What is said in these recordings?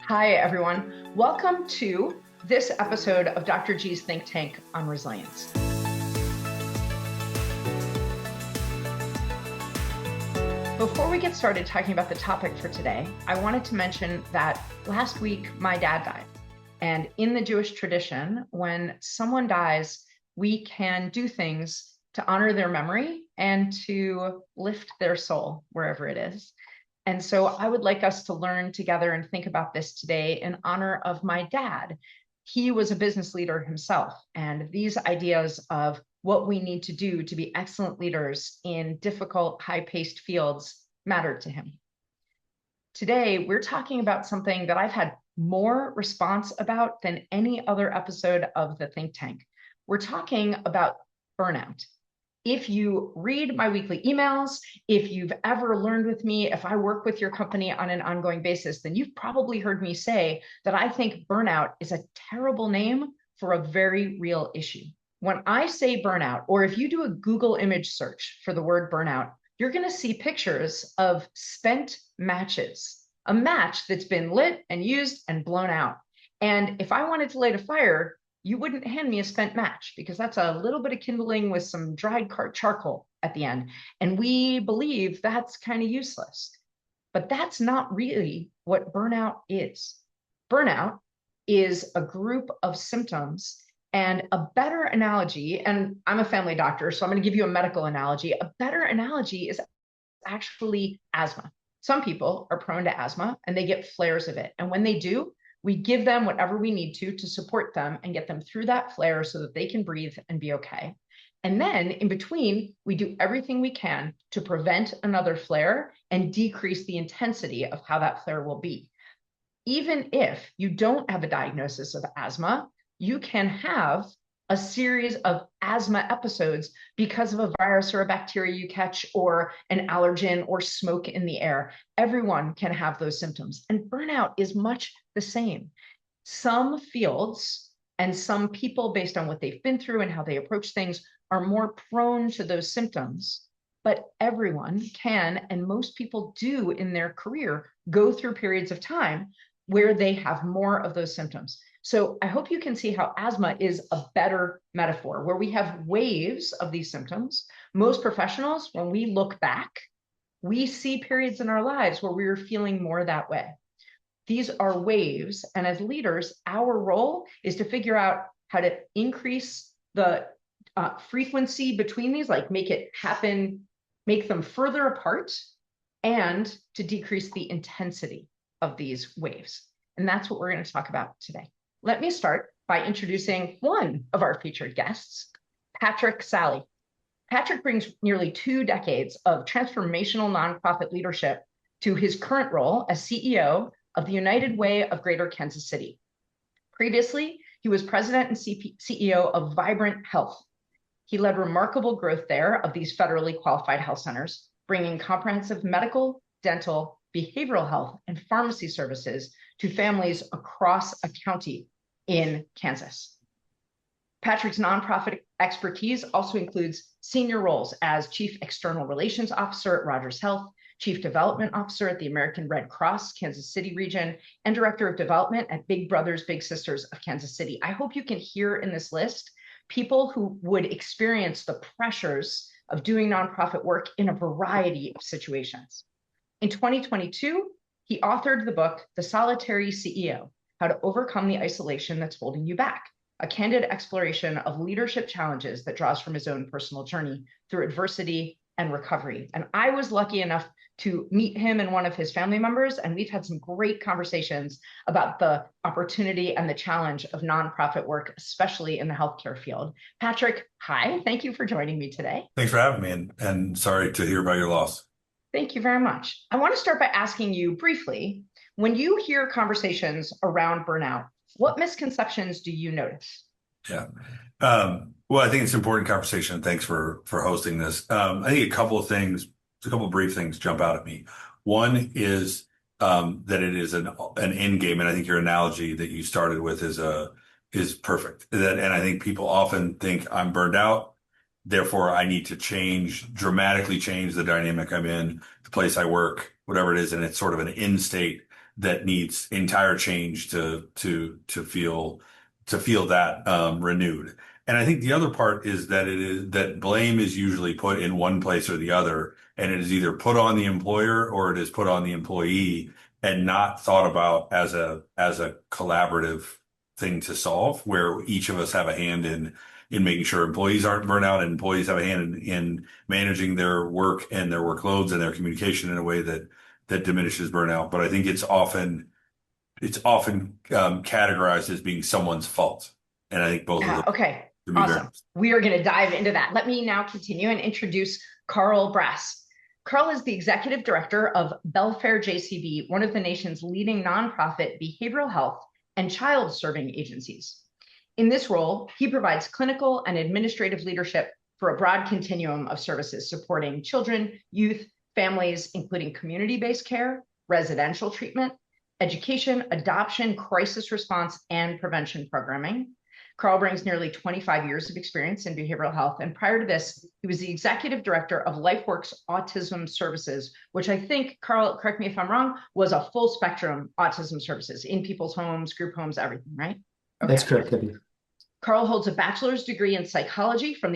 Hi, everyone. Welcome to this episode of Dr. G's Think Tank on Resilience. Before we get started talking about the topic for today, I wanted to mention that last week my dad died. And in the Jewish tradition, when someone dies, we can do things to honor their memory and to lift their soul wherever it is. And so I would like us to learn together and think about this today in honor of my dad. He was a business leader himself, and these ideas of what we need to do to be excellent leaders in difficult, high-paced fields mattered to him. Today, we're talking about something that I've had more response about than any other episode of the Think Tank. We're talking about burnout. If you read my weekly emails, if you've ever learned with me, if I work with your company on an ongoing basis, then you've probably heard me say that I think burnout is a terrible name for a very real issue. When I say burnout, or if you do a Google image search for the word burnout, you're going to see pictures of spent matches, a match that's been lit and used and blown out. And if I wanted to light a fire, you wouldn't hand me a spent match because that's a little bit of kindling with some dried charcoal at the end. And we believe that's kind of useless. But that's not really what burnout is. Burnout is a group of symptoms, and a better analogy, and I'm a family doctor, so I'm going to give you a medical analogy. A better analogy is actually asthma. Some people are prone to asthma and they get flares of it. And when they do, we give them whatever we need to support them and get them through that flare so that they can breathe and be okay. And then in between, we do everything we can to prevent another flare and decrease the intensity of how that flare will be. Even if you don't have a diagnosis of asthma, you can have a series of asthma episodes because of a virus or a bacteria you catch, or an allergen or smoke in the air. Everyone can have those symptoms. And burnout is much the same. Some fields and some people, based on what they've been through and how they approach things, are more prone to those symptoms. But everyone can, and most people do in their career, go through periods of time where they have more of those symptoms. So I hope you can see how asthma is a better metaphor, where we have waves of these symptoms. Most professionals, when we look back, we see periods in our lives where we were feeling more that way. These are waves, and as leaders, our role is to figure out how to increase the frequency between these, like make it happen, make them further apart, and to decrease the intensity of these waves. And that's what we're going to talk about today. Let me start by introducing one of our featured guests, Patrick Sally. Patrick brings nearly 2 decades of transformational nonprofit leadership to his current role as CEO of the United Way of Greater Kansas City. Previously, he was president and CEO of Vibrant Health. He led remarkable growth there of these federally qualified health centers, bringing comprehensive medical, dental, behavioral health, and pharmacy services to families across a county in Kansas. Patrick's nonprofit expertise also includes senior roles as Chief External Relations Officer at Rogers Health, Chief Development Officer at the American Red Cross Kansas City region, and Director of Development at Big Brothers Big Sisters of Kansas City. I hope you can hear in this list people who would experience the pressures of doing nonprofit work in a variety of situations. In 2022, he authored the book, The Solitary CEO: How to Overcome the Isolation That's Holding You Back, a candid exploration of leadership challenges that draws from his own personal journey through adversity and recovery. And I was lucky enough to meet him and one of his family members, and we've had some great conversations about the opportunity and the challenge of nonprofit work, especially in the healthcare field. Patrick, hi, thank you for joining me today. Thanks for having me, and sorry to hear about your loss. Thank you very much. I want to start by asking you briefly, when you hear conversations around burnout, what misconceptions do you notice? Yeah. Well, I think it's an important conversation. Thanks for hosting this. I think a couple of brief things jump out at me. One is that it is an end game, and I think your analogy that you started with is perfect. And I think people often think I'm burned out, therefore I need to dramatically change the dynamic I'm in, the place I work, whatever it is, and it's sort of an end state that needs entire change to feel that renewed. And I think the other part is that it is that blame is usually put in one place or the other, and it is either put on the employer or it is put on the employee and not thought about as a collaborative thing to solve, where each of us have a hand in making sure employees aren't burnt out and employees have a hand in managing their work and their workloads and their communication in a way that diminishes burnout. But I think it's often categorized as being someone's fault. And I think both of Yeah, them okay, can be very. awesome. We are going to dive into that. Let me now continue and introduce Carl Brass. Carl is the executive director of Belfair JCB, one of the nation's leading nonprofit behavioral health and child serving agencies. In this role, he provides clinical and administrative leadership for a broad continuum of services supporting children, youth, families, including community-based care, residential treatment, education, adoption, crisis response, and prevention programming. Carl brings nearly 25 years of experience in behavioral health. And prior to this, he was the executive director of LifeWorks Autism Services, which I think, Carl, correct me if I'm wrong, was a full spectrum autism services in people's homes, group homes, everything, right? Okay. That's correct, Debbie. Carl holds a bachelor's degree in psychology from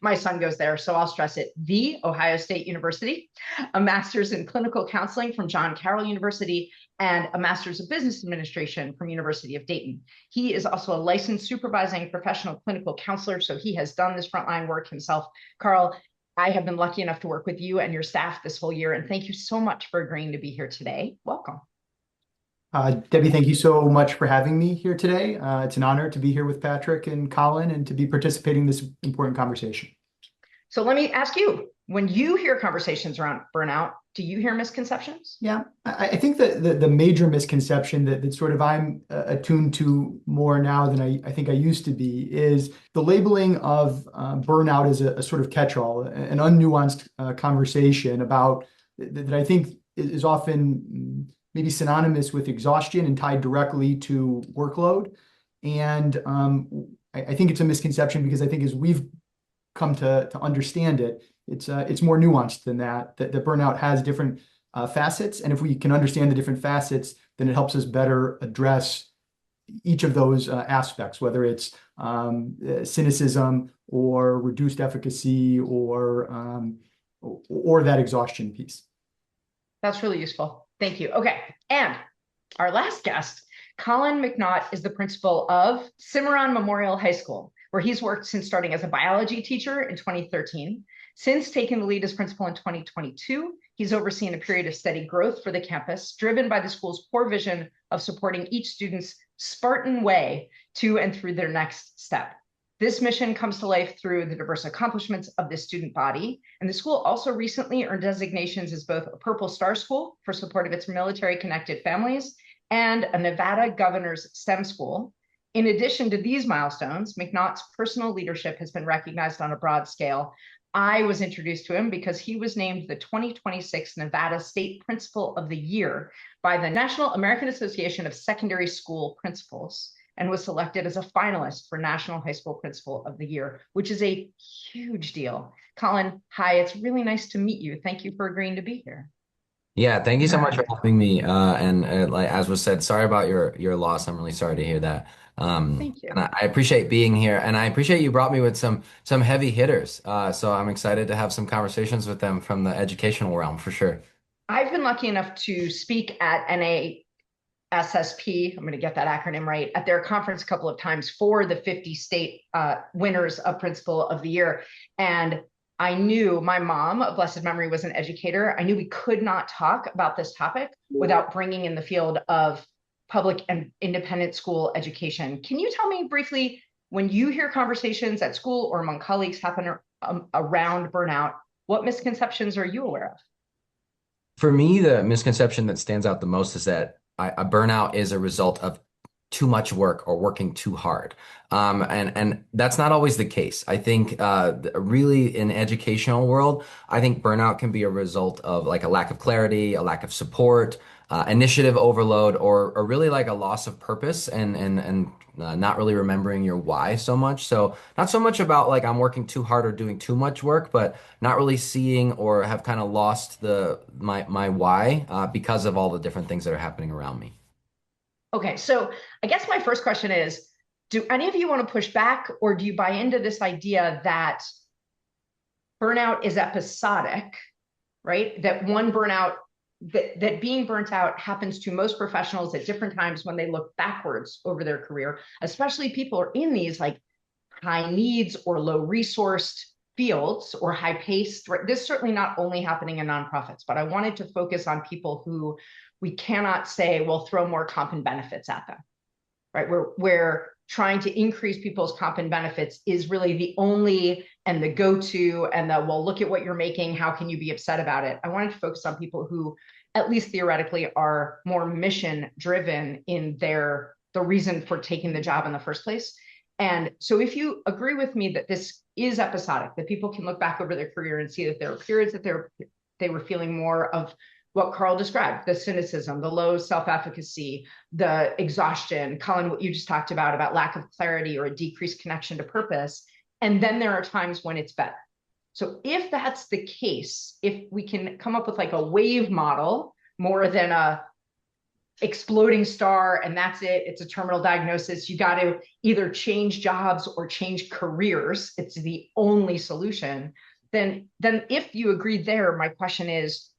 my son goes there, so I'll stress it, the Ohio State University, a master's in clinical counseling from John Carroll University, and a master's of business administration from University of Dayton. He is also a licensed supervising professional clinical counselor, so he has done this frontline work himself. Carl, I have been lucky enough to work with you and your staff this whole year, and thank you so much for agreeing to be here today. Welcome. Debbie, thank you so much for having me here today. It's an honor to be here with Patrick and Colin and to be participating in this important conversation. So let me ask you, when you hear conversations around burnout, do you hear misconceptions? Yeah, I think that the major misconception that sort of I'm attuned to more now than I think I used to be is the labeling of burnout as a sort of catch-all, an unnuanced conversation about that I think is often maybe synonymous with exhaustion and tied directly to workload. And I think it's a misconception because I think as we've come to understand it, it's more nuanced than that burnout has different facets. And if we can understand the different facets, then it helps us better address each of those aspects, whether it's cynicism or reduced efficacy or that exhaustion piece. That's really useful. Thank you. Okay. And our last guest, Colin McNaught, is the principal of Cimarron Memorial High School, where he's worked since starting as a biology teacher in 2013. Since taking the lead as principal in 2022, he's overseen a period of steady growth for the campus, driven by the school's core vision of supporting each student's Spartan way to and through their next step. This mission comes to life through the diverse accomplishments of the student body. And the school also recently earned designations as both a Purple Star School for support of its military-connected families and a Nevada Governor's STEM School. In addition to these milestones, McNaught's personal leadership has been recognized on a broad scale. I was introduced to him because he was named the 2026 Nevada State Principal of the Year by the National American Association of Secondary School Principals, and was selected as a finalist for National High School Principal of the Year, which is a huge deal. Colin, hi, it's really nice to meet you. Thank you for agreeing to be here. Yeah, thank you so much for having me. And like as was said, sorry about your loss. I'm really sorry to hear that. Thank you. And I appreciate being here, and I appreciate you brought me with some heavy hitters. So I'm excited to have some conversations with them from the educational realm for sure. I've been lucky enough to speak at NASSP, I'm going to get that acronym right, at their conference a couple of times for the 50 state winners of Principal of the Year. And I knew my mom, of blessed memory, was an educator. I knew we could not talk about this topic without bringing in the field of public and independent school education. Can you tell me briefly, when you hear conversations at school or among colleagues happen around burnout, what misconceptions are you aware of? For me, the misconception that stands out the most is that a burnout is a result of too much work or working too hard. And that's not always the case. I think really in the educational world, I think burnout can be a result of like a lack of clarity, a lack of support, initiative overload, or really like a loss of purpose, and not really remembering your why so much. So not so much about like I'm working too hard or doing too much work, but not really seeing or have kind of lost my why because of all the different things that are happening around me. Okay, so I guess my first question is, do any of you want to push back, or do you buy into this idea that burnout is episodic, right? That one burnout, that being burnt out happens to most professionals at different times when they look backwards over their career, especially people are in these like high needs or low resourced fields or high paced. Right? This is certainly not only happening in nonprofits, but I wanted to focus on people who we cannot say, well, throw more comp and benefits at them, right? Where trying to increase people's comp and benefits is really the only and the go-to and the, well, look at what you're making. How can you be upset about it? I wanted to focus on people who, at least theoretically, are more mission driven in the reason for taking the job in the first place. And so if you agree with me that this is episodic, that people can look back over their career and see that there are periods that they were feeling more of what Carl described, the cynicism, the low self-efficacy, the exhaustion, Colin, what you just talked about lack of clarity or a decreased connection to purpose. And then there are times when it's better. So if that's the case, if we can come up with like a wave model more than a exploding star and that's it, it's a terminal diagnosis, you got to either change jobs or change careers, it's the only solution, then if you agree there, my question is,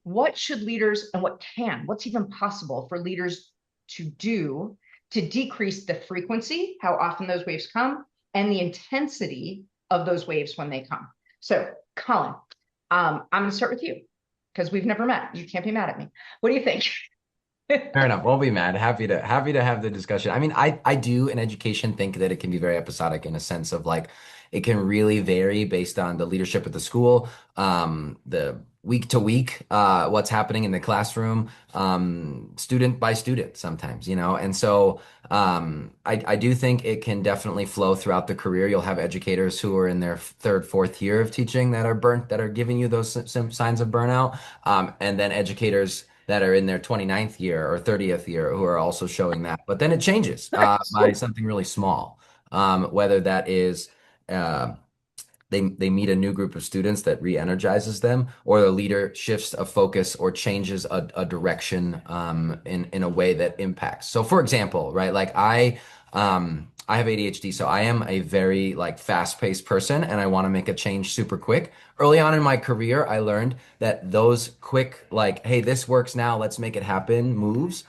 what should leaders and what's even possible for leaders to do to decrease the frequency, how often those waves come, and the intensity of those waves when they come? So, Colin, I'm going to start with you because we've never met. You can't be mad at me. What do you think? Fair enough. Won't be mad. Happy to have the discussion. I mean, I do in education think that it can be very episodic in a sense of like it can really vary based on the leadership at the school, the week to week, what's happening in the classroom, student by student sometimes, you know. And so I do think it can definitely flow throughout the career. You'll have educators who are in their third, fourth year of teaching that are burnt, that are giving you those signs of burnout, and then educators that are in their 29th year or 30th year who are also showing that. But then it changes by something really small, whether that is uh, they meet a new group of students that re-energizes them, or the leader shifts a focus or changes a direction in a way that impacts. So, for example, right, like I have ADHD, so I am a very like fast-paced person, and I want to make a change super quick. Early on in my career, I learned that those quick, like, hey, this works now, let's make it happen moves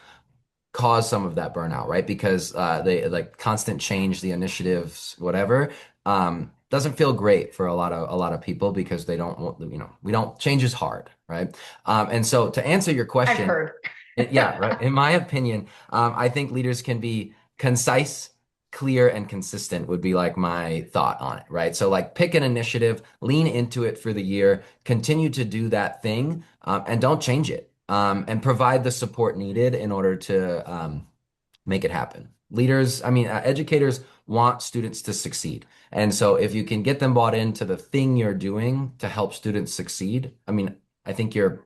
cause some of that burnout, right? Because they like constant change, the initiatives, whatever, doesn't feel great for a lot of people because they don't want, you know, we don't change is hard, right? And so to answer your I've question, heard. yeah, right. In my opinion, I think leaders can be concise, clear, and consistent would be like my thought on it, right? So like pick an initiative, lean into it for the year, continue to do that thing, and don't change it, and provide the support needed in order to make it happen. Leaders, I mean, educators want students to succeed. And so if you can get them bought into the thing you're doing to help students succeed, I mean, I think you're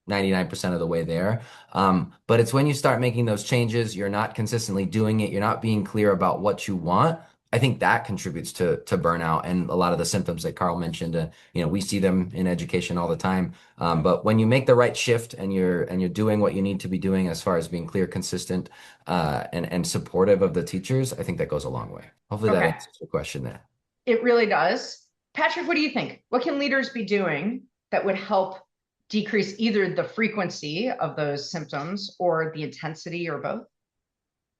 99% of the way there. But it's when you start making those changes, you're not consistently doing it, you're not being clear about what you want. I think that contributes to burnout and a lot of the symptoms that Carl mentioned. You know, we see them in education all the time. But when you make the right shift and you're doing what you need to be doing as far as being clear, consistent, and supportive of the teachers, I think that goes a long way. Hopefully that Okay, answers your question there. it really does. Patrick, what do you think? What can leaders be doing that would help decrease either the frequency of those symptoms or the intensity or both?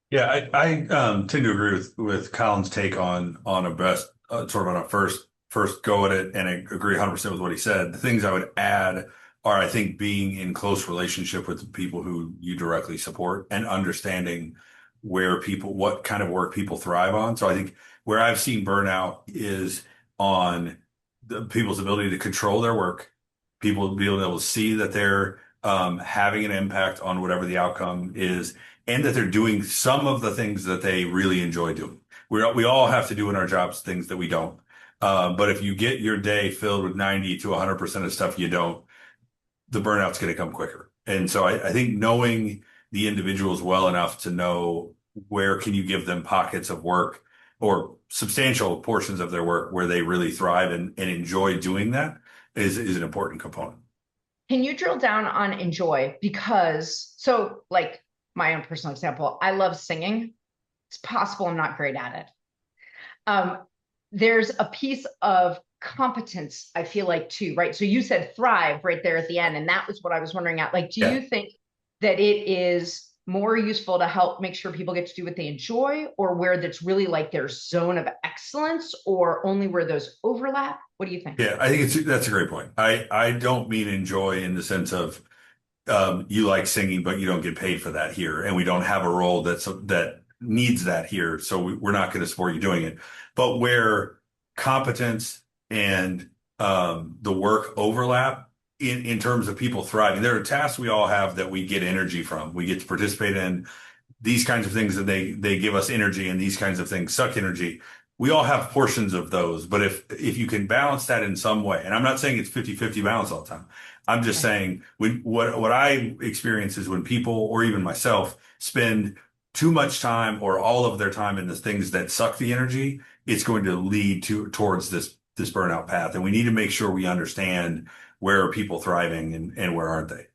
Yeah, I tend to agree with Colin's take on a best sort of on a first go at it, and I agree 100% with what he said. The things I would add are, I think, being in close relationship with the people who you directly support and understanding what kind of work people thrive on. So I think where I've seen burnout is on the people's ability to control their work, people being able to see that they're having an impact on whatever the outcome is, and that they're doing some of the things that they really enjoy doing. We all have to do in our jobs things that we don't. But if you get your day filled with 90 to 100% of stuff you don't, the burnout's going to come quicker. And so I think knowing the individuals well enough to know where can you give them pockets of work or substantial portions of their work where they really thrive and enjoy doing that is an important component. Can you drill down on enjoy? Because, so like my own personal example, I love singing. It's possible I'm not great at it. Um, there's a piece of competence, I feel like, too, right? So you said thrive right there at the end, and that was what I was wondering at. Like, do Yeah. you think that it is more useful to help make sure people get to do what they enjoy, or where that's really like their zone of excellence, or only where those overlap? What do you think? Yeah, I think that's a great point. I don't mean enjoy in the sense of you like singing, but you don't get paid for that here, and we don't have a role that needs that here, so we're not going to support you doing it. But where competence and the work overlap in terms of people thriving, there are tasks we all have that we get energy from. We get to participate in these kinds of things, and they give us energy, and these kinds of things suck energy. We all have portions of those, but if you can balance that in some way, and I'm not saying it's 50-50 balance all the time. I'm just saying what I experience is when people, or even myself, spend too much time or all of their time in the things that suck the energy, it's going to lead towards this burnout path. And we need to make sure we understand where are people thriving and where aren't they.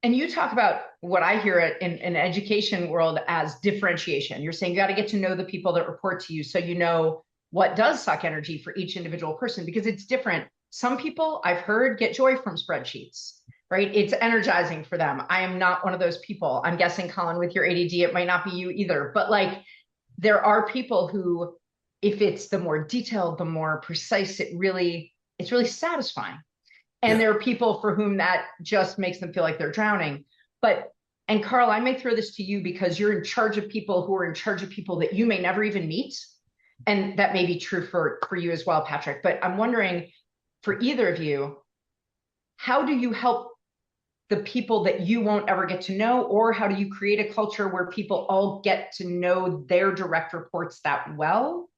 And you talk about what I hear in education world as differentiation. You're saying you got to get to know the people that report to you so you know what does suck energy for each individual person, because it's different. Some people I've heard get joy from spreadsheets, right? It's energizing for them. I am not one of those people. I'm guessing, Colin, with your ADD, it might not be you either. But like, there are people who, if it's the more detailed, the more precise, it's really satisfying. And Yeah. there are people for whom that just makes them feel like they're drowning. And Carl, I may throw this to you because you're in charge of people who are in charge of people that you may never even meet. And that may be true for you as well, Patrick. But I'm wondering, for either of you, how do you help the people that you won't ever get to know? Or how do you create a culture where people all get to know their direct reports that well?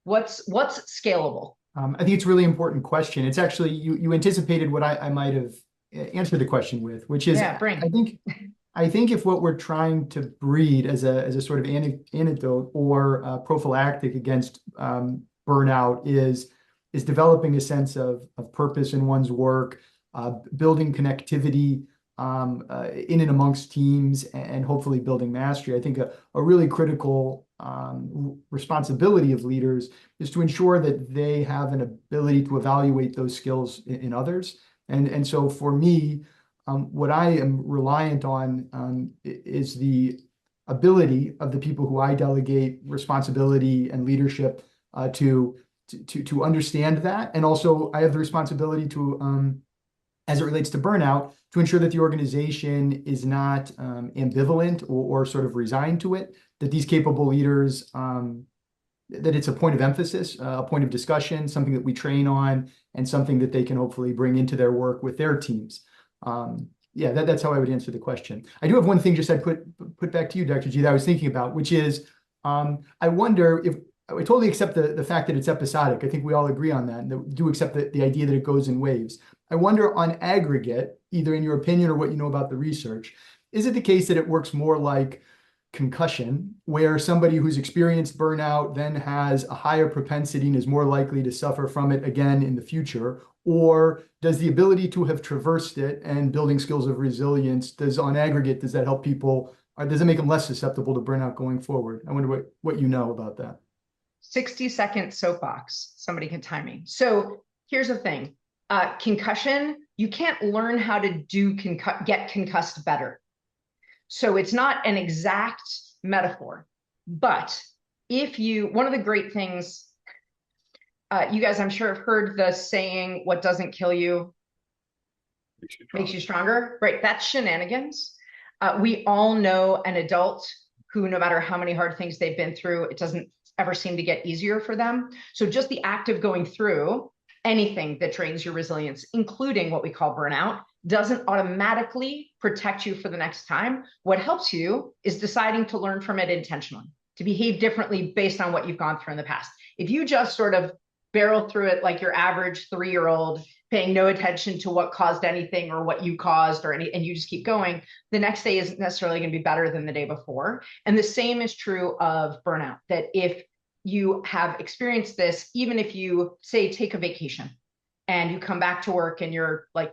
What's scalable? I think it's a really important question. It's actually, you anticipated what I might have answered the question with, which is, Yeah, bring. I think if what we're trying to breed as a sort of antidote or prophylactic against burnout is developing a sense of purpose in one's work, building connectivity in and amongst teams, and hopefully building mastery. I think a really critical responsibility of leaders is to ensure that they have an ability to evaluate those skills in others. And so for me, what I am reliant on is the ability of the people who I delegate responsibility and leadership to understand that. And also I have the responsibility to, as it relates to burnout, to ensure that the organization is not ambivalent or sort of resigned to it, that these capable leaders, that it's a point of emphasis, a point of discussion, something that we train on, and something that they can hopefully bring into their work with their teams. Yeah, that's how I would answer the question. I do have one thing just I'd put back to you, Dr. G, that I was thinking about, which is, I wonder if, I totally accept the fact that it's episodic. I think we all agree on that, and that do accept the idea that it goes in waves. I wonder on aggregate, either in your opinion or what you know about the research, is it the case that it works more like concussion, where somebody who's experienced burnout then has a higher propensity and is more likely to suffer from it again in the future? Or does the ability to have traversed it and building skills of resilience, on aggregate, does that help people, or does it make them less susceptible to burnout going forward? I wonder what you know about that. 60-second soapbox. Somebody can time me. So here's the thing. Concussion, you can't learn how to get concussed better. So it's not an exact metaphor, but one of the great things, you guys, I'm sure have heard the saying, what doesn't kill you makes you stronger, right? That's shenanigans. We all know an adult who, no matter how many hard things they've been through, it doesn't ever seem to get easier for them. So just the act of going through anything that drains your resilience, including what we call burnout, doesn't automatically protect you for the next time. What helps you is deciding to learn from it intentionally, to behave differently based on what you've gone through in the past. If you just sort of barrel through it like your average 3-year-old, paying no attention to what caused anything or what you caused or any, and you just keep going, the next day isn't necessarily going to be better than the day before. And the same is true of burnout, that if you have experienced this, even if you say take a vacation and you come back to work and you're like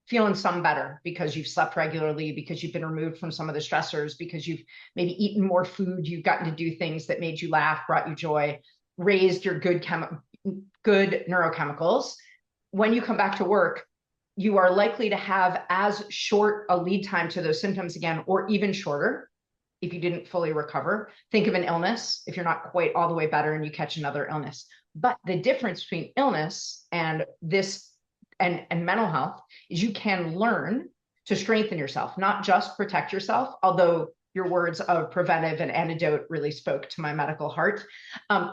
feeling some better because you've slept regularly, because you've been removed from some of the stressors, because you've maybe eaten more food, you've gotten to do things that made you laugh, brought you joy, raised your good neurochemicals. When you come back to work, you are likely to have as short a lead time to those symptoms again, or even shorter if you didn't fully recover. Think of an illness, if you're not quite all the way better and you catch another illness. But the difference between illness and this and mental health is you can learn to strengthen yourself, not just protect yourself, although your words of preventive and antidote really spoke to my medical heart.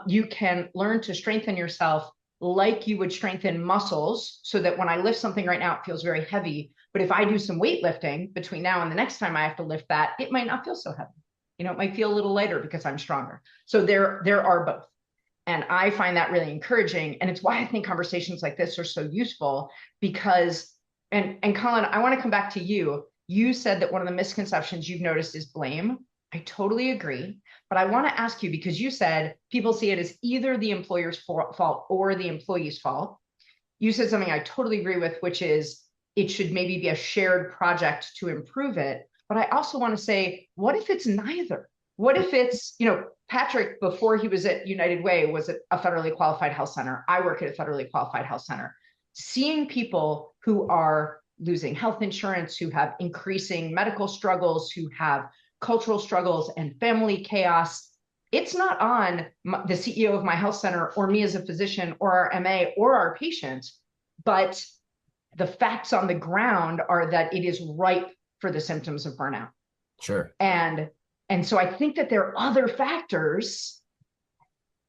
You can learn to strengthen yourself like you would strengthen muscles, so that when I lift something right now, it feels very heavy. But if I do some weightlifting between now and the next time I have to lift that, it might not feel so heavy. You know, it might feel a little lighter because I'm stronger. So there are both. And I find that really encouraging. And it's why I think conversations like this are so useful, because, and Colin, I want to come back to you. You said that one of the misconceptions you've noticed is blame. I totally agree. But I want to ask you, because you said people see it as either the employer's fault or the employee's fault. You said something I totally agree with, which is it should maybe be a shared project to improve it. But I also want to say, what if it's neither? What if it's, you know, Patrick, before he was at United Way, was at a federally qualified health center. I work at a federally qualified health center. Seeing people who are losing health insurance, who have increasing medical struggles, who have cultural struggles and family chaos, it's not on the CEO of my health center or me as a physician or our MA or our patient, but the facts on the ground are that it is ripe for the symptoms of burnout. Sure. And so I think that there are other factors,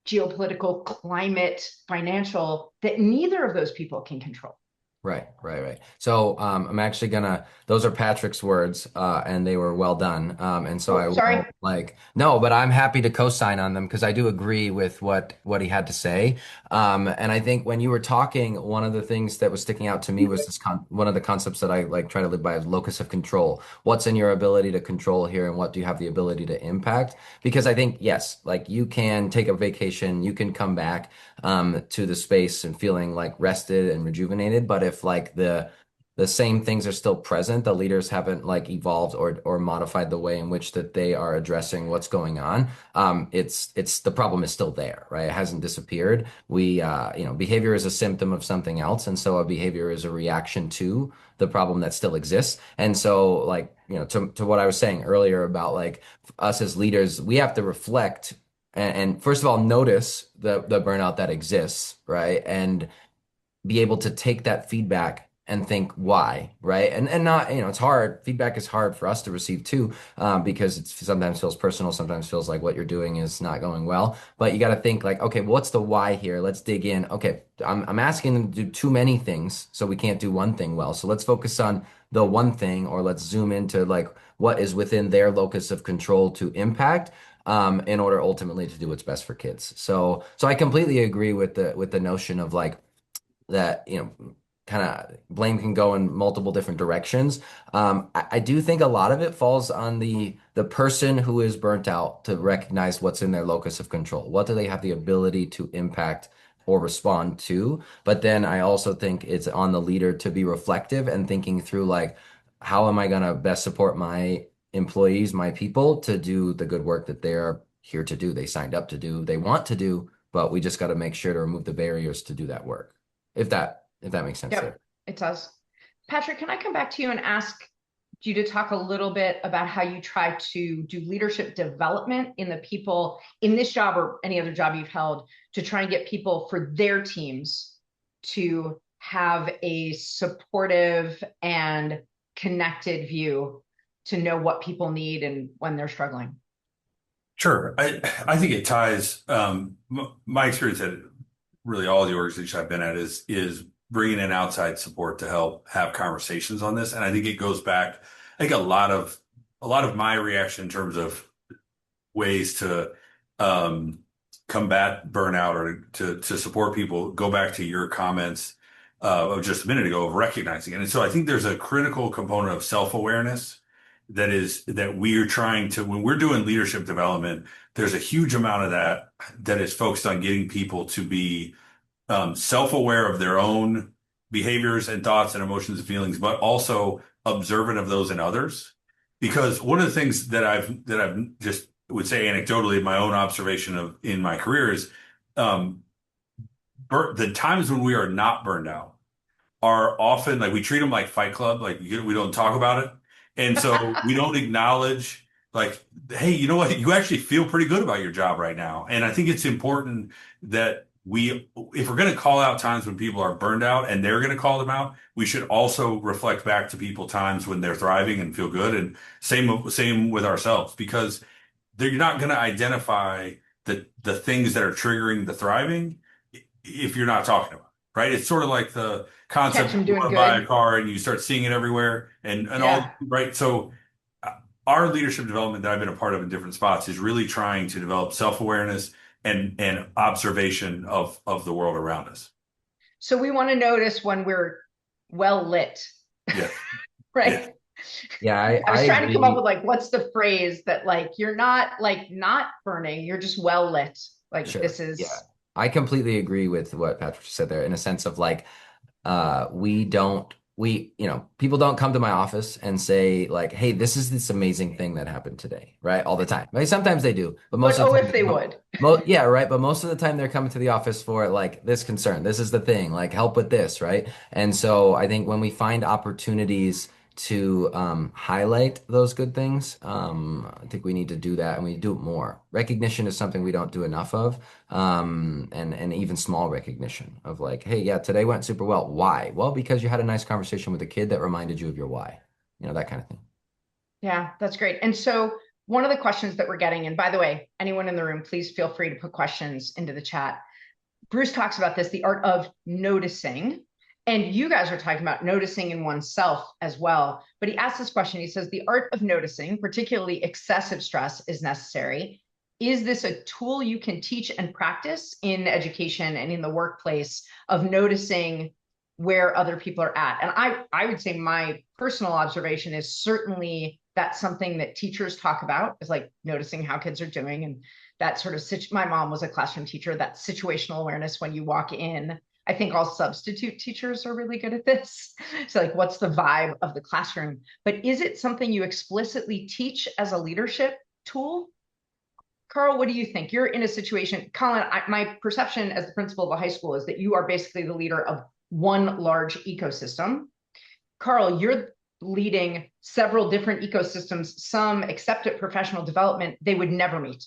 geopolitical, climate, financial, that neither of those people can control. Right. So I'm actually gonna, those are Patrick's words, and they were well done. And so I Sorry. will, no, but I'm happy to co-sign on them because I do agree with what he had to say. And I think when you were talking, one of the things that was sticking out to me was this one of the concepts that I try to live by is locus of control. What's in your ability to control here, and what do you have the ability to impact? Because I think, yes, you can take a vacation, you can come back to the space and feeling rested and rejuvenated, but if the same things are still present, the leaders haven't evolved or modified the way in which that they are addressing what's going on. It's the problem is still there, right? It hasn't disappeared. Behavior is a symptom of something else, and so a behavior is a reaction to the problem that still exists. And so, to what I was saying earlier about us as leaders, we have to reflect and first of all notice the burnout that exists, right? And be able to take that feedback and think why, right? And not, it's hard. Feedback is hard for us to receive too, because it sometimes feels personal, sometimes feels like what you're doing is not going well. But you got to think okay, well, what's the why here? Let's dig in. Okay, I'm asking them to do too many things, so we can't do one thing well. So let's focus on the one thing, or let's zoom into what is within their locus of control to impact. In order ultimately to do what's best for kids. So I completely agree with the notion of that, kind of blame can go in multiple different directions. I do think a lot of it falls on the person who is burnt out to recognize what's in their locus of control. What do they have the ability to impact or respond to? But then I also think it's on the leader to be reflective and thinking through how am I going to best support my employees, my people, to do the good work that they're here to do, they signed up to do, they want to do, but we just got to make sure to remove the barriers to do that work. If that makes sense. Yep, there. it does. Patrick, can I come back to you and ask you to talk a little bit about how you try to do leadership development in the people in this job or any other job you've held, to try and get people for their teams to have a supportive and connected view to know what people need and when they're struggling? Sure. I think it ties, my experience at really all the organizations I've been at is bringing in outside support to help have conversations on this. And I think it goes back, I think a lot of my reaction in terms of ways to combat burnout or to support people go back to your comments just a minute ago of recognizing it. And so I think there's a critical component of self-awareness that we are trying to, when we're doing leadership development, there's a huge amount of that is focused on getting people to be self-aware of their own behaviors and thoughts and emotions and feelings, but also observant of those in others. Because one of the things that I've just would say anecdotally, my own observation of in my career is the times when we are not burned out are often like we treat them like Fight Club, like we don't talk about it. And so we don't acknowledge like, hey, you know what? You actually feel pretty good about your job right now. And I think it's important that if we're going to call out times when people are burned out and they're going to call them out, we should also reflect back to people times when they're thriving and feel good. And same with ourselves, because they're not going to identify the things that are triggering the thriving if you're not talking about it, right? It's sort of like the concept of you want to buy a car and you start seeing it everywhere and all, right? So our leadership development that I've been a part of in different spots is really trying to develop self-awareness and observation of the world around us. So we want to notice when we're well lit. Yeah. Right. Yeah. I was trying to come up with like, what's the phrase that like, you're not like not burning, you're just well lit. Like this is. Yeah. I completely agree with what Patrick said there in a sense of like, people don't come to my office and say like, hey, this is this amazing thing that happened today, right? All the time. I mean, sometimes they do, but most of the time, if they would. Yeah, right. But most of the time they're coming to the office for like this concern. This is the thing, like help with this, right? And so I think when we find opportunities to highlight those good things, I think we need to do that and we do it more. Recognition is something we don't do enough of, and even small recognition of like, hey, yeah, today went super well. Why? Well, because you had a nice conversation with a kid that reminded you of your why, that kind of thing. Yeah, that's great. And so one of the questions that we're getting, and by the way, anyone in the room, please feel free to put questions into the chat. Bruce talks about this, the art of noticing. And you guys are talking about noticing in oneself as well. But he asks this question. He says, the art of noticing, particularly excessive stress, is necessary. Is this a tool you can teach and practice in education and in the workplace of noticing where other people are at? And I would say my personal observation is certainly that's something that teachers talk about, is like noticing how kids are doing. And that sort of, my mom was a classroom teacher, that situational awareness when you walk in. I think all substitute teachers are really good at this. So like, what's the vibe of the classroom? But is it something you explicitly teach as a leadership tool? Carl, what do you think? You're in a situation, Colin, my perception as the principal of a high school is that you are basically the leader of one large ecosystem. Carl, you're leading several different ecosystems, some except at professional development, they would never meet.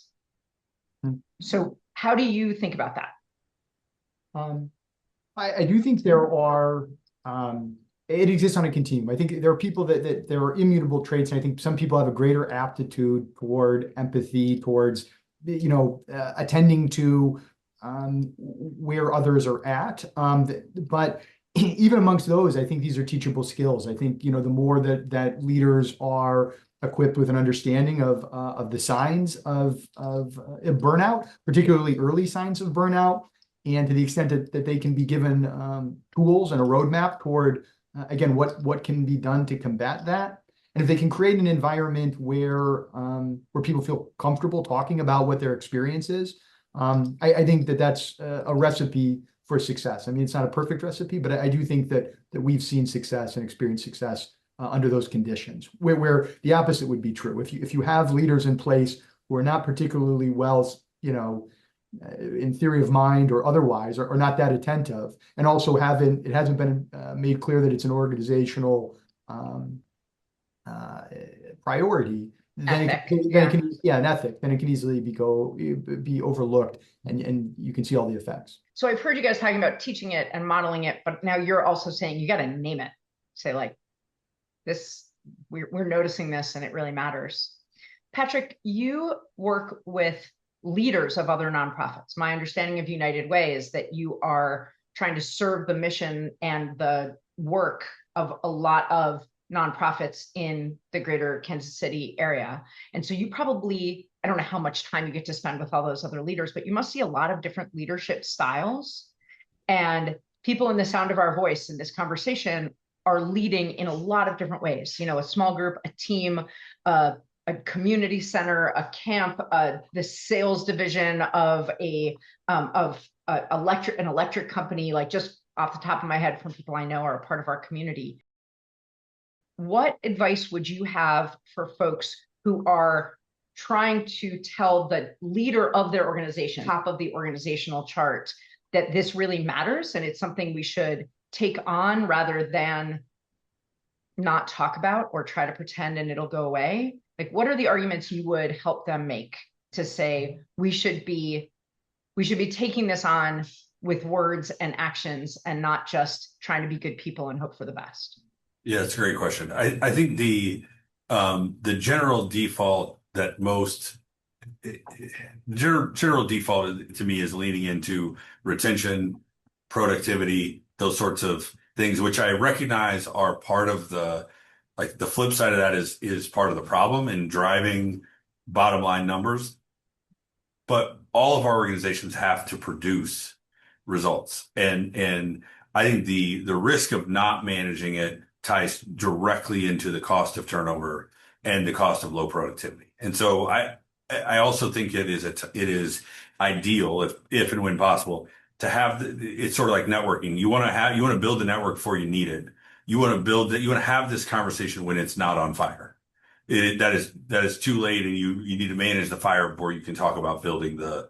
So how do you think about that? I do think there are, it exists on a continuum. I think there are people that there are immutable traits. And I think some people have a greater aptitude toward empathy, towards, attending to where others are at. But even amongst those, I think these are teachable skills. I think, the more that leaders are equipped with an understanding of the signs of burnout, particularly early signs of burnout, and to the extent that they can be given tools and a roadmap toward, again, what can be done to combat that. And if they can create an environment where people feel comfortable talking about what their experience is, I think that's a recipe for success. I mean, it's not a perfect recipe, but I do think that we've seen success and experienced success under those conditions, where the opposite would be true. If you have leaders in place who are not particularly well, in theory of mind or otherwise, or not that attentive, and also it hasn't been made clear that it's an organizational priority, then an ethic, then it can easily be overlooked, and you can see all the effects. So I've heard you guys talking about teaching it and modeling it, but now you're also saying you got to name it. Say like this, we're noticing this and it really matters. Patrick, you work with leaders of other nonprofits. My understanding of United Way is that you are trying to serve the mission and the work of a lot of nonprofits in the greater Kansas City area. And so you probably, I don't know how much time you get to spend with all those other leaders, but you must see a lot of different leadership styles. And people in the sound of our voice in this conversation are leading in a lot of different ways. A small group, a team, a community center, a camp, the sales division of an electric company, like just off the top of my head from people I know are a part of our community. What advice would you have for folks who are trying to tell the leader of their organization, top of the organizational chart, that this really matters and it's something we should take on rather than not talk about or try to pretend and it'll go away? Like, what are the arguments you would help them make to say we should be taking this on with words and actions and not just trying to be good people and hope for the best? Yeah, it's a great question. I think the general default that most general default to me is leaning into retention, productivity, those sorts of things, which I recognize are part of the flip side of that is part of the problem in driving bottom line numbers. But all of our organizations have to produce results. And I think the risk of not managing it ties directly into the cost of turnover and the cost of low productivity. And so I also think it is ideal if and when possible to have it's sort of like networking. You want to build the network before you need it. You want to have this conversation when it's not on fire. That is too late, and you need to manage the fire before you can talk about building the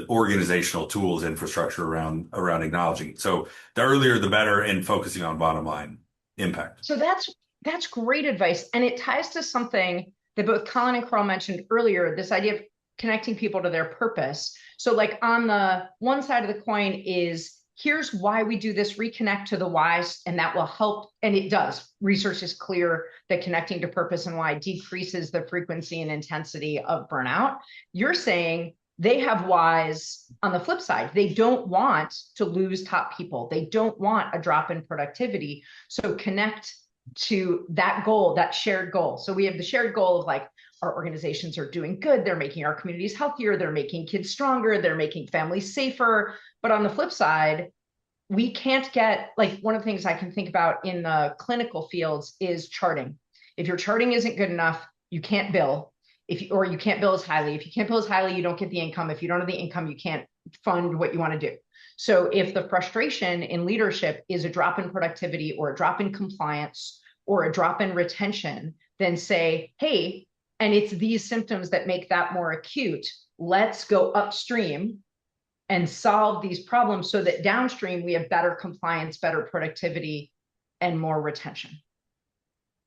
organizational tools infrastructure around acknowledging it. So the earlier the better, and focusing on bottom line impact. So that's great advice, and it ties to something that both Colin and Carl mentioned earlier, this idea of connecting people to their purpose. So like on the one side of the coin is, here's why we do this, reconnect to the whys, and that will help. And it does. Research is clear that connecting to purpose and why decreases the frequency and intensity of burnout. You're saying they have whys on the flip side. They don't want to lose top people. They don't want a drop in productivity. So connect to that goal, that shared goal. So we have the shared goal of like, our organizations are doing good. They're making our communities healthier. They're making kids stronger. They're making families safer. But on the flip side, we can't get, like, one of the things I can think about in the clinical fields is charting. If your charting isn't good enough, you can't bill. Or you can't bill as highly. If you can't bill as highly, you don't get the income. If you don't have the income, you can't fund what you want to do. So if the frustration in leadership is a drop in productivity or a drop in compliance or a drop in retention, then say, hey, and it's these symptoms that make that more acute. Let's go upstream and solve these problems so that downstream we have better compliance, better productivity, and more retention.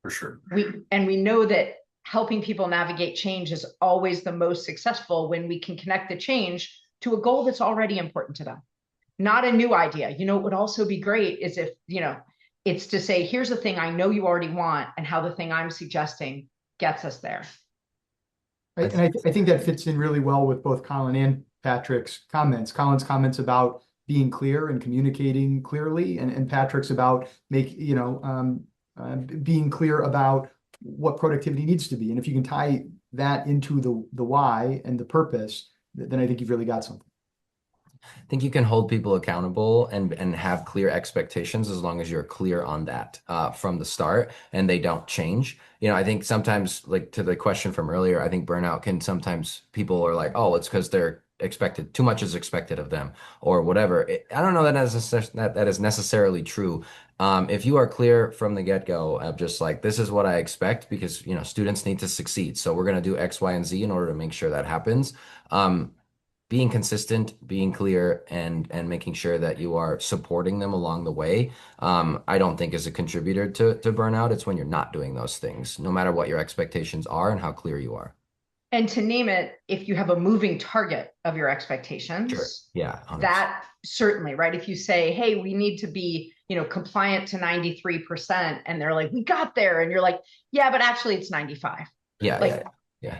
For sure. We know that helping people navigate change is always the most successful when we can connect the change to a goal that's already important to them, not a new idea. It would also be great is if, it's to say, here's the thing I know you already want and how the thing I'm suggesting gets us there. And I think that fits in really well with both Colin and Patrick's comments. Colin's comments about being clear and communicating clearly, and Patrick's about being clear about what productivity needs to be. And if you can tie that into the why and the purpose, then I think you've really got something. I think you can hold people accountable and have clear expectations as long as you're clear on that from the start and they don't change. I think sometimes, like to the question from earlier, I think burnout can sometimes people are like, oh, it's because they're expected, too much is expected of them or whatever. I don't know that is necessarily true. If you are clear from the get-go of just like, this is what I expect because, students need to succeed. So we're going to do X, Y, and Z in order to make sure that happens. Being consistent, being clear, and making sure that you are supporting them along the way, I don't think is a contributor to burnout. It's when you're not doing those things, no matter what your expectations are and how clear you are. And to name it, if you have a moving target of your expectations, sure. Yeah, 100%. That certainly, right? If you say, hey, we need to be, compliant to 93%, and they're like, we got there. And you're like, yeah, but actually it's 95. Yeah. Yeah.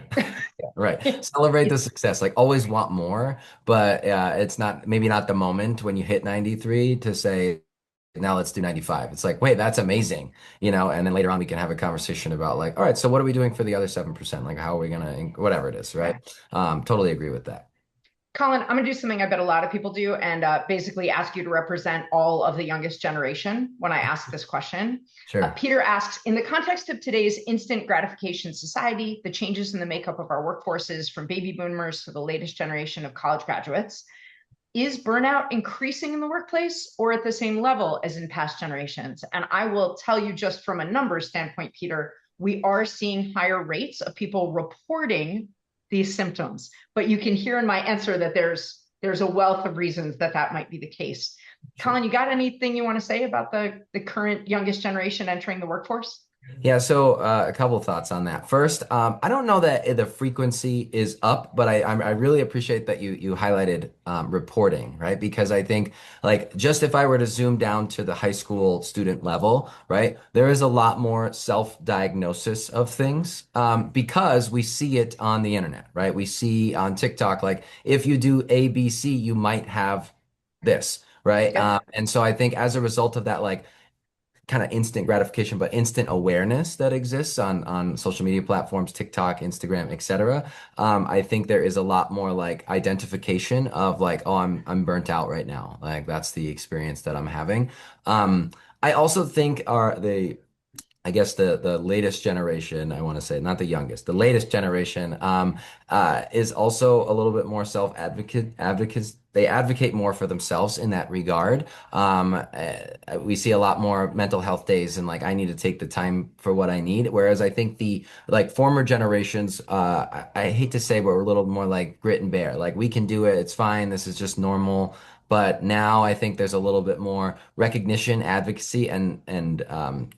Right. Celebrate the success. Like always want more, but it's maybe not the moment when you hit 93 to say, now let's do 95. It's like, wait, that's amazing. And then later on we can have a conversation about like, all right, so what are we doing for the other 7%? Like, how are we going to, whatever it is. Right. Totally agree with that. Colin, I'm going to do something I bet a lot of people do and basically ask you to represent all of the youngest generation when I ask this question. Sure. Peter asks, in the context of today's instant gratification society, the changes in the makeup of our workforces from baby boomers to the latest generation of college graduates, is burnout increasing in the workplace or at the same level as in past generations? And I will tell you just from a numbers standpoint, Peter, we are seeing higher rates of people reporting these symptoms, but you can hear in my answer that there's a wealth of reasons that that might be the case. Sure. Colin, you got anything you want to say about the current youngest generation entering the workforce? Yeah, so a couple of thoughts on that. First, I don't know that the frequency is up, but I really appreciate that you highlighted reporting, right? Because I think like just if I were to zoom down to the high school student level, right, there is a lot more self-diagnosis of things because we see it on the internet, right? We see on TikTok like if you do A, B, C, you might have this, right? Yep. And so I think as a result of that, like kind of instant gratification, but instant awareness that exists on social media platforms, TikTok, Instagram, etc. I think there is a lot more like identification of like, oh, I'm burnt out right now. Like that's the experience that I'm having. I also think I guess the latest generation, I want to say, not the youngest, the latest generation is also a little bit more advocates. They advocate more for themselves in that regard. We see a lot more mental health days and like I need to take the time for what I need. Whereas I think the like former generations, I hate to say, but we're a little more like grit and bear. Like we can do it. It's fine. This is just normal. But now I think there's a little bit more recognition, advocacy, and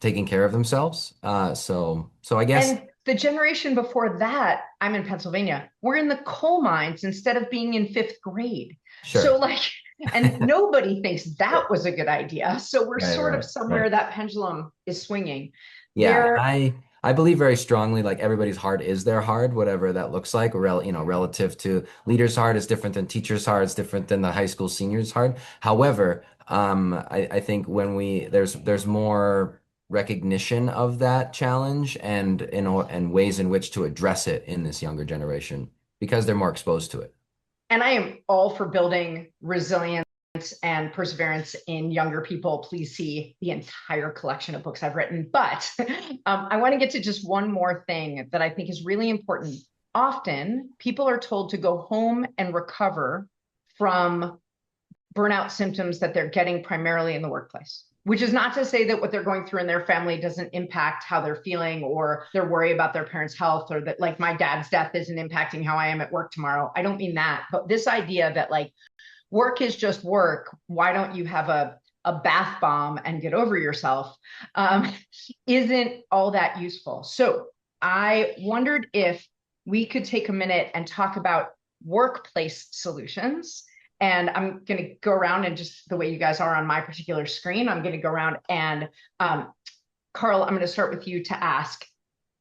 taking care of themselves. So I guess And the generation before that, I'm in Pennsylvania, we're in the coal mines instead of being in fifth grade. So, sure. like, and nobody thinks that was a good idea. So, we're Right, sort of right, right. somewhere that pendulum is swinging. Yeah, There, I believe very strongly like everybody's heart is their heart, whatever that looks like. Relative to leader's heart is different than teacher's heart, it's different than the high school senior's heart. However, I think when there's more recognition of that challenge and ways in which to address it in this younger generation because they're more exposed to it. and I am all for building resilience and perseverance in younger people. Please see the entire collection of books I've written. But I want to get to just one more thing that I think is really important. Often people are told to go home and recover from burnout symptoms that they're getting primarily in the workplace, which is not to say that what they're going through in their family doesn't impact how they're feeling or their worry about their parents' health, or that like my dad's death isn't impacting how I am at work tomorrow. I don't mean that, but this idea that like work is just work. Why don't you have a bath bomb and get over yourself? Isn't all that useful. So I wondered if we could take a minute and talk about workplace solutions. And I'm going to go around and just the way you guys are on my particular screen, I'm going to go around and Carl, I'm going to start with you to ask,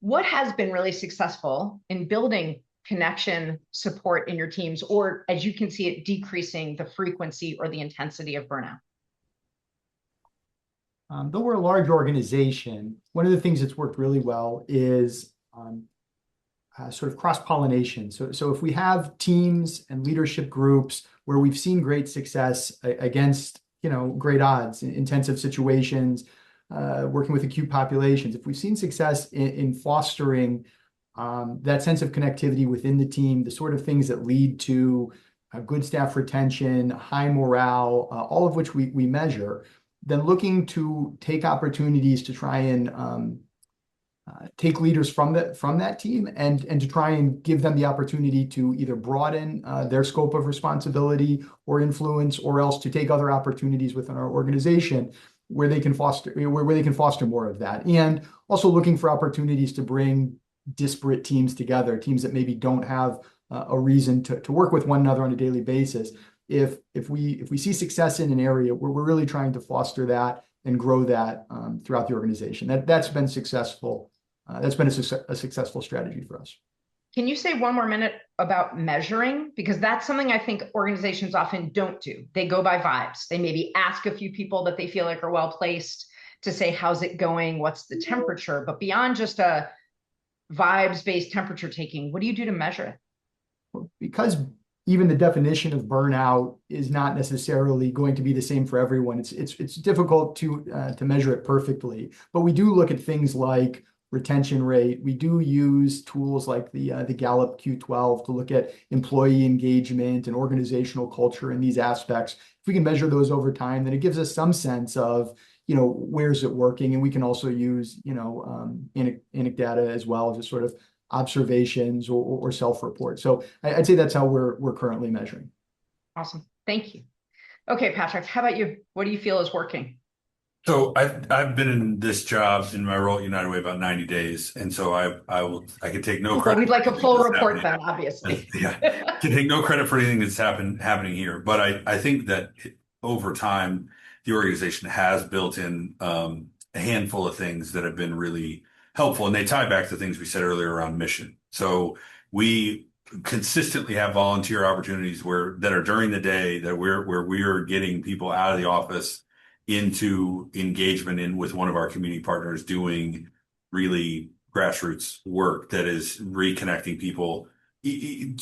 what has been really successful in building connection support in your teams, or as you can see it, decreasing the frequency or the intensity of burnout? Though we're a large organization, one of the things that's worked really well is sort of cross-pollination. So if we have teams and leadership groups where we've seen great success against, great odds, intensive situations, working with acute populations, if we've seen success in fostering that sense of connectivity within the team, the sort of things that lead to good staff retention, high morale, all of which we measure, then looking to take opportunities to try and take leaders from that team and to try and give them the opportunity to either broaden their scope of responsibility or influence, or else to take other opportunities within our organization where they can foster more of that. And also looking for opportunities to bring disparate teams together, teams that maybe don't have a reason to work with one another on a daily basis. If we see success in an area, we're really trying to foster that and grow that throughout the organization. That's been successful. That's been a successful strategy for us. Can you say one more minute about measuring? Because that's something I think organizations often don't do. They go by vibes. They maybe ask a few people that they feel like are well placed to say, how's it going? What's the temperature? But beyond just a vibes-based temperature taking, what do you do to measure it? Because even the definition of burnout is not necessarily going to be the same for everyone. It's difficult to measure it perfectly, but we do look at things like retention rate. We do use tools like the Gallup Q12 to look at employee engagement and organizational culture in these aspects. If we can measure those over time, then it gives us some sense of, where's it working, and we can also use, INIC data as well as sort of observations or self-report. So I'd say that's how we're currently measuring. Awesome. Thank you. Okay, Patrick, how about you? What do you feel is working? So I've been in this job in my role at United Way about 90 days, and so I can take no Well, credit. we'd like a full for report anything then, obviously. Yeah, can take no credit for anything that's happening here. But I think that over time, the organization has built in a handful of things that have been really helpful, and they tie back to things we said earlier around mission. So we consistently have volunteer opportunities that are during the day that where we are getting people out of the office into engagement in with one of our community partners doing really grassroots work that is reconnecting people to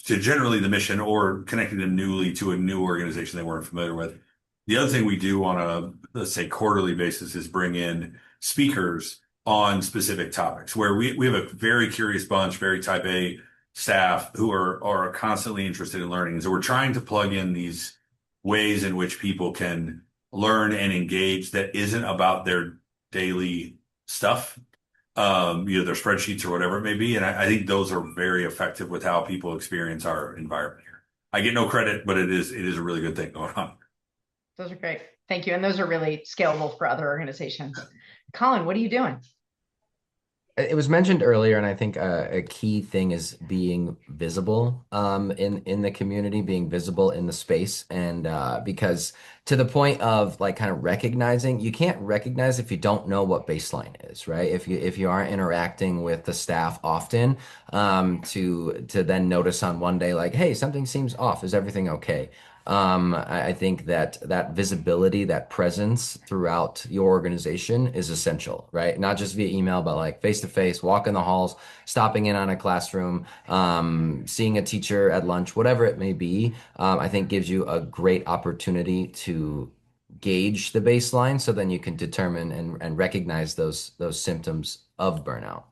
generally the mission or connecting them newly to a new organization they weren't familiar with. The other thing we do on a, let's say, quarterly basis is bring in speakers on specific topics where we have a very curious bunch, very type A staff who are constantly interested in learning. So we're trying to plug in these ways in which people can learn and engage that isn't about their daily stuff, their spreadsheets or whatever it may be. And I think those are very effective with how people experience our environment here. I get no credit, but it is a really good thing going on. Those are great. Thank you. And those are really scalable for other organizations. Colin, what are you doing? It was mentioned earlier, and I think a key thing is being visible in the community, being visible in the space, and because to the point of like kind of recognizing, you can't recognize if you don't know what baseline is, right? If you aren't interacting with the staff often, to then notice on one day like, hey, something seems off. Is everything okay? I think that visibility, that presence throughout your organization is essential, right? Not just via email, but like face to face, walk in the halls, stopping in on a classroom, seeing a teacher at lunch, whatever it may be. I think gives you a great opportunity to gauge the baseline, so then you can determine and recognize those symptoms of burnout.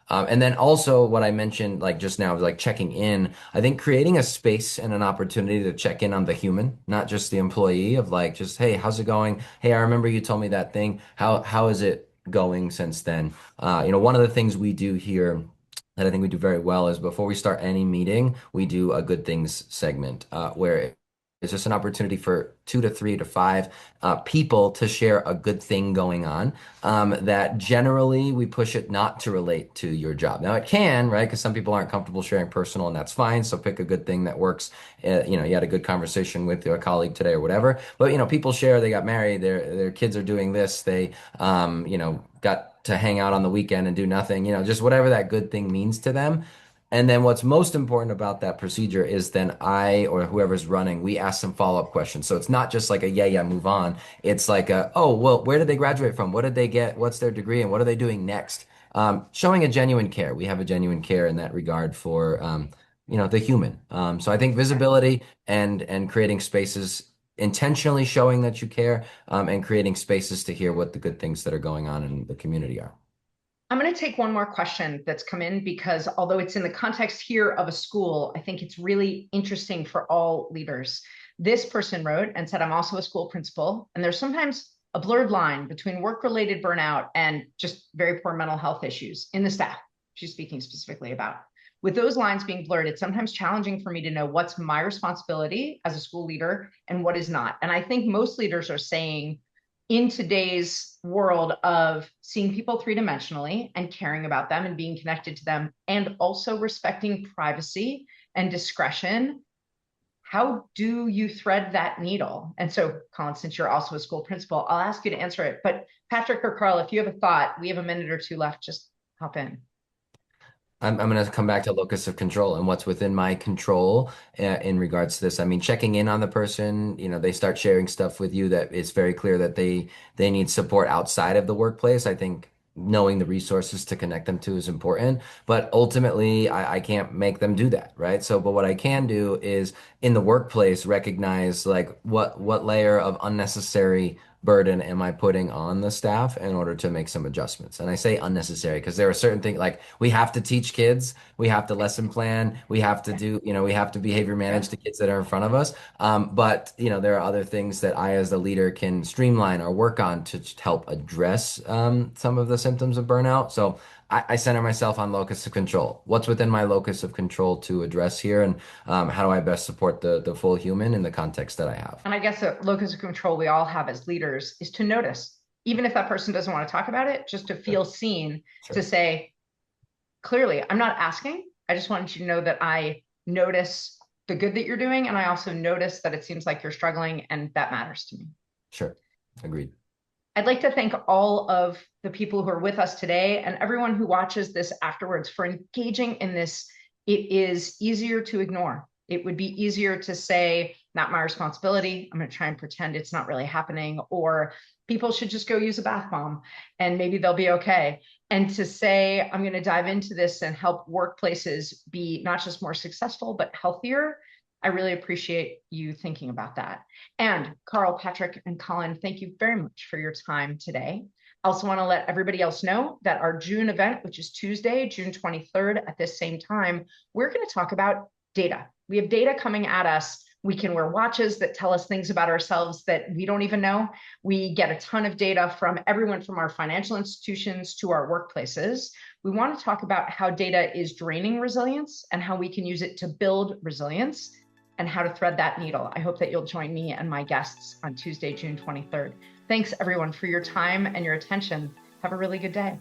And then also what I mentioned like just now is like checking in. I think creating a space and an opportunity to check in on the human, not just the employee of like just, hey, how's it going? Hey, I remember you told me that thing. How is it going since then? One of the things we do here that I think we do very well is before we start any meeting, we do a good things segment where it's just an opportunity for 2 to 3 to 5 people to share a good thing going on that generally we push it not to relate to your job. Now it can, right? Because some people aren't comfortable sharing personal, and that's fine. So pick a good thing that works. You had a good conversation with your colleague today or whatever. But people share they got married, their kids are doing this, they got to hang out on the weekend and do nothing. Just whatever that good thing means to them. And then what's most important about that procedure is then I or whoever's running, we ask some follow-up questions. So it's not just like a yeah, move on. It's like oh, well, where did they graduate from? What did they get? What's their degree? And what are they doing next? Showing a genuine care. We have a genuine care in that regard for, the human. So I think visibility and creating spaces, intentionally showing that you care, and creating spaces to hear what the good things that are going on in the community are. I'm going to take one more question that's come in because although it's in the context here of a school, I think it's really interesting for all leaders. This person wrote and said, I'm also a school principal, and there's sometimes a blurred line between work-related burnout and just very poor mental health issues in the staff she's speaking specifically about. With those lines being blurred, it's sometimes challenging for me to know what's my responsibility as a school leader and what is not. And I think most leaders are saying, in today's world of seeing people three-dimensionally and caring about them and being connected to them, and also respecting privacy and discretion, how do you thread that needle? And so, Colin, since you're also a school principal, I'll ask you to answer it. But Patrick or Carl, if you have a thought, we have a minute or two left, just hop in. I'm going to come back to locus of control and what's within my control in regards to this. I mean, checking in on the person, they start sharing stuff with you that it's very clear that they need support outside of the workplace. I think knowing the resources to connect them to is important. But ultimately, I can't make them do that, right? So, but what I can do is in the workplace recognize like what layer of unnecessary burden am I putting on the staff in order to make some adjustments. And I say unnecessary because there are certain things like we have to teach kids, we have to lesson plan, we have to do, we have to behavior manage the kids that are in front of us. But there are other things that I, as the leader, can streamline or work on to help address some of the symptoms of burnout. So I center myself on locus of control. What's within my locus of control to address here, and how do I best support the full human in the context that I have? And I guess the locus of control we all have as leaders is to notice, even if that person doesn't want to talk about it, just to feel seen, to say, clearly, I'm not asking. I just wanted you to know that I notice the good that you're doing. And I also notice that it seems like you're struggling, and that matters to me. Sure. Agreed. I'd like to thank all of the people who are with us today and everyone who watches this afterwards for engaging in this. It is easier to ignore. It would be easier to say, not my responsibility. I'm going to try and pretend it's not really happening, or people should just go use a bath bomb and maybe they'll be okay. And to say, I'm going to dive into this and help workplaces be not just more successful, but healthier. I really appreciate you thinking about that. And Carl, Patrick, and Colin, thank you very much for your time today. I also want to let everybody else know that our June event, which is Tuesday, June 23rd at this same time, we're going to talk about data. We have data coming at us. We can wear watches that tell us things about ourselves that we don't even know. We get a ton of data from everyone from our financial institutions to our workplaces. We want to talk about how data is draining resilience and how we can use it to build resilience, and how to thread that needle. I hope that you'll join me and my guests on Tuesday, June 23rd. Thanks everyone for your time and your attention. Have a really good day.